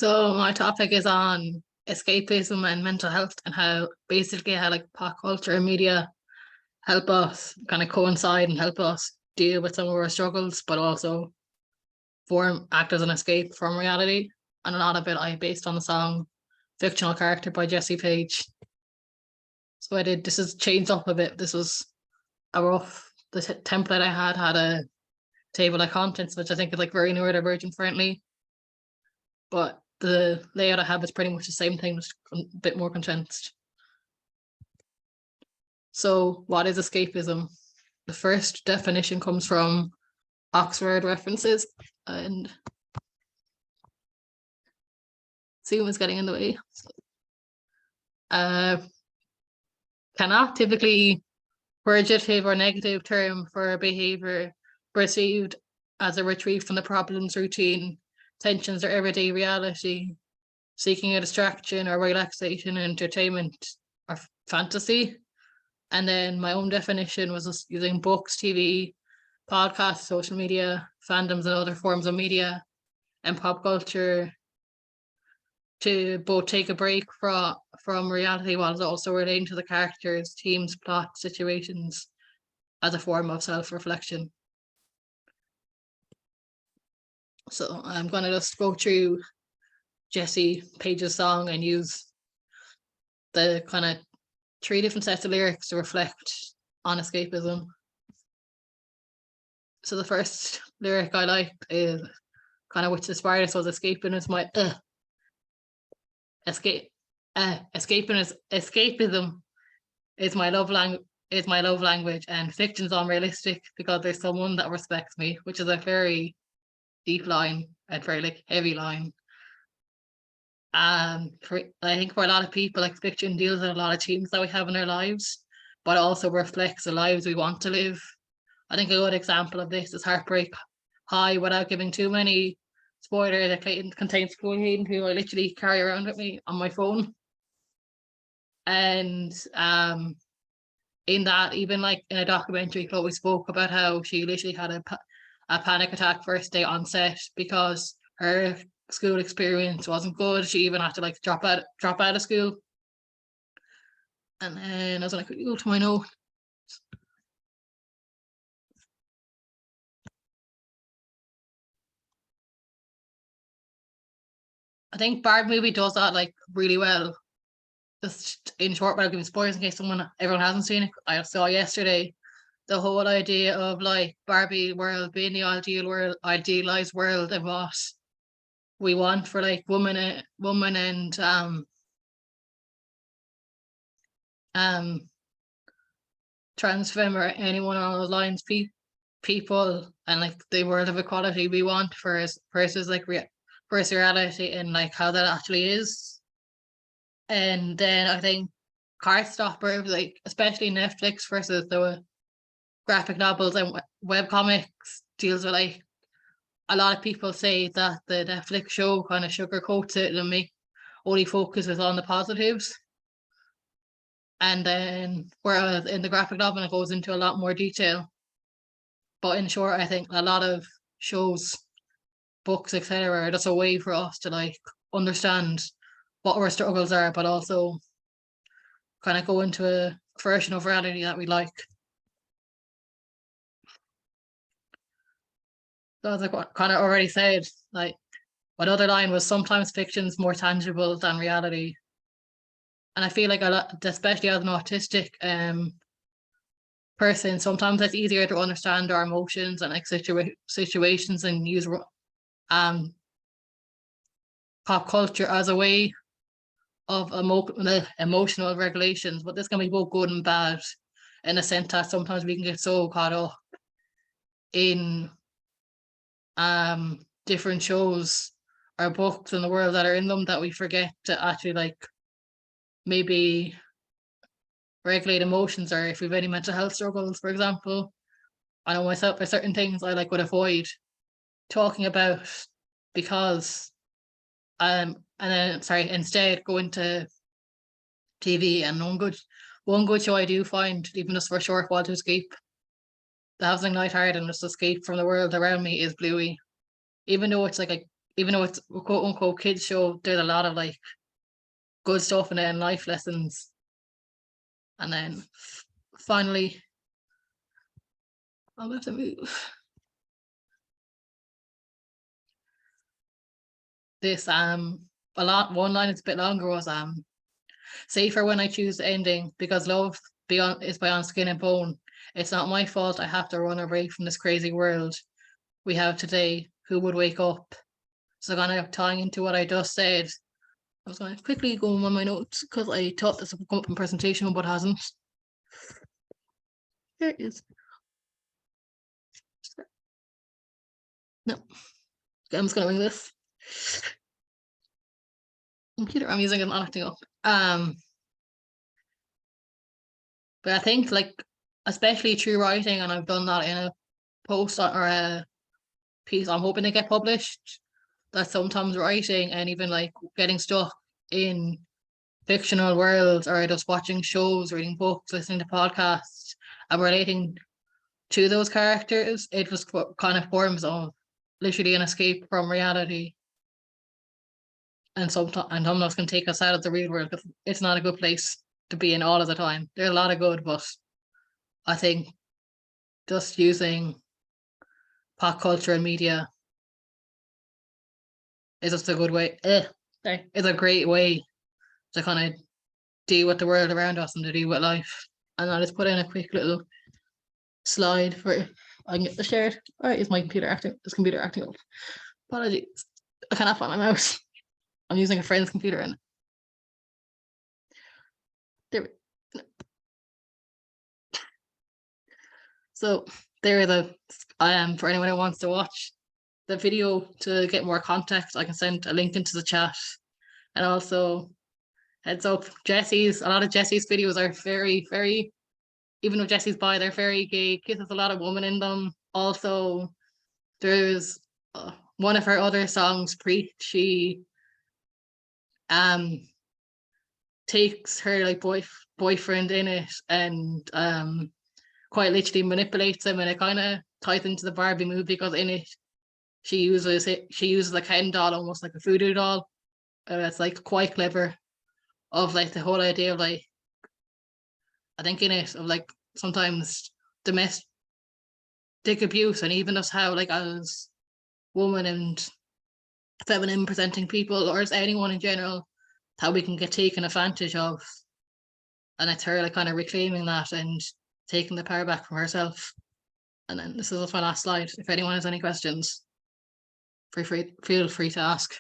So my topic is on escapism and mental health and how like pop culture and media help us kind of coincide and help us deal with some of our struggles, but also act as an escape from reality. And a lot of it I based on the song Fictional Character by Jesse Page. So this is changed up a bit. This was the template I had a table of contents, which I think is like very neurodivergent friendly. But the layout I have is pretty much the same thing, just a bit more condensed. So what is escapism? The first definition comes from Oxford references, and Zoom is getting in the way. Cannot typically pejorative or negative term for a behavior perceived as a retreat from the problems, routine, tensions, or everyday reality, seeking a distraction or relaxation, entertainment, or fantasy. And then my own definition was just using books, TV, podcasts, social media, fandoms, and other forms of media and pop culture to both take a break from reality while also relating to the characters, themes, plot, situations as a form of self-reflection. So I'm going to just go through Jesse Page's song and use the kind of 3 different sets of lyrics to reflect on escapism. So the first lyric I like is kind of which inspired us was escapism is my love language, and fiction's unrealistic because there's someone that respects me, which is a very deep line and very like heavy line. I think for a lot of people, like fiction deals with a lot of themes that we have in our lives, but also reflects the lives we want to live. I think a good example of this is Heartbreak High, without giving too many spoilers. That contains Chloe Hayden, who I literally carry around with me on my phone. And in that, even like in a documentary, Chloe spoke about how she literally had a panic attack first day on set because her school experience wasn't good. She even had to like drop out of school. And then I was like, go to my note. I think Barbie movie does that like really well. Just in short, without giving spoilers in case everyone hasn't seen it. I saw yesterday the whole idea of like Barbie world being the idealized world of what we want for like woman and trans femme or anyone on those lines, people, and like the world of equality we want versus like versus reality and like how that actually is. And then I think Heartstopper, like especially Netflix versus the graphic novels and web comics, deals with like a lot of people say that the Netflix show kind of sugarcoats it and only focuses on the positives. And then whereas in the graphic novel it goes into a lot more detail. But in short, I think a lot of shows, books, etc., are just a way for us to like understand what our struggles are, but also kind of go into a version of reality that we like. So as I kind of already said, like my other line was sometimes fiction's more tangible than reality. And I feel like especially as an autistic person, sometimes it's easier to understand our emotions and like situations and use pop culture as a way of emotional regulations. But this can be both good and bad in a sense that sometimes we can get so caught up in different shows or books in the world that are in them that we forget to actually like maybe regulate emotions, or if we've any mental health struggles, for example. I know myself, there's certain things I like would avoid talking about because and then instead go into TV. And one good show I do find, even just for a short while to escape the housing lighthearted and just escape from the world around me, is Bluey. Even though it's like a even though it's a quote unquote kids show, there's a lot of like good stuff in it and life lessons. And then finally, I'll have to move. This one line it's a bit longer was safer when I choose the ending because love is beyond skin and bone. It's not my fault I have to run away from this crazy world we have today. Who would wake up? So kind of tying into what I just said, I was going to quickly go on my notes because I thought this would come up in presentation, but hasn't. There it is. No, I'm just going to ring this computer I'm using is not acting up. But I think like especially through writing, and I've done that in a post or a piece I'm hoping to get published, that sometimes writing and even like getting stuck in fictional worlds or just watching shows, reading books, listening to podcasts and relating to those characters, it was kind of forms of literally an escape from reality. And sometimes can take us out of the real world because it's not a good place to be in all of the time. There's a lot of good, but I think just using pop culture and media is just a good way. It's a great way to kind of deal with the world around us and to deal with life. And I'll just put in a quick little slide for I can get the shared. All right, is my computer acting? This computer acting up? Apologies, I cannot find my mouse. I'm using a friend's computer and there. So there the for anyone who wants to watch the video to get more context, I can send a link into the chat. And also heads up, a lot of Jesse's videos are very, very, even though Jesse's bi, they're very gay, kisses a lot of women in them. Also, there's one of her other songs, Preach, she takes her like boyfriend in it and quite literally manipulates him, and it kind of ties into the Barbie movie because in it she uses a Ken doll almost like a voodoo doll. It's like quite clever of like the whole idea of like I think in it of like sometimes domestic abuse and even just how like as woman and feminine presenting people or as anyone in general how we can get taken advantage of, and it's her like kind of reclaiming that and taking the power back from herself. And then this is my last slide. If anyone has any questions, feel free to ask.